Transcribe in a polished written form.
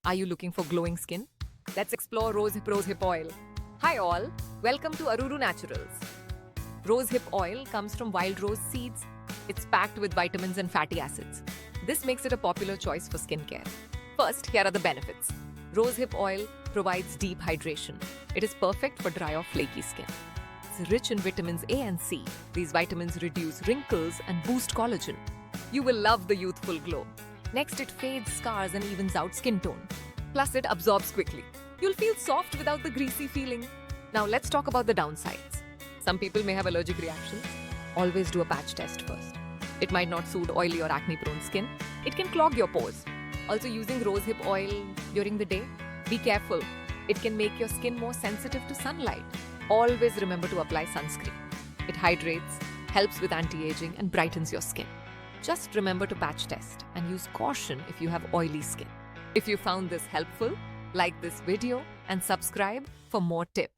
Are you looking for glowing skin? Let's explore Rosehip oil. Hi all, welcome to Aruru Naturals. Rosehip oil comes from wild rose seeds. It's packed with vitamins and fatty acids. This makes it a popular choice for skincare. First, here are the benefits. Rosehip oil provides deep hydration. It is perfect for dry or flaky skin. It's rich in vitamins A and C. These vitamins reduce wrinkles and boost collagen. You will love the youthful glow. Next, it fades scars and evens out skin tone. Plus, it absorbs quickly. You'll feel soft without the greasy feeling. Now, let's talk about the downsides. Some people may have allergic reactions. Always do a patch test first. It might not suit oily or acne-prone skin. It can clog your pores. Also, using rosehip oil during the day, be careful. It can make your skin more sensitive to sunlight. Always remember to apply sunscreen. It hydrates, helps with anti-aging, and brightens your skin. Just remember to patch test and use caution if you have oily skin. If you found this helpful, like this video and subscribe for more tips.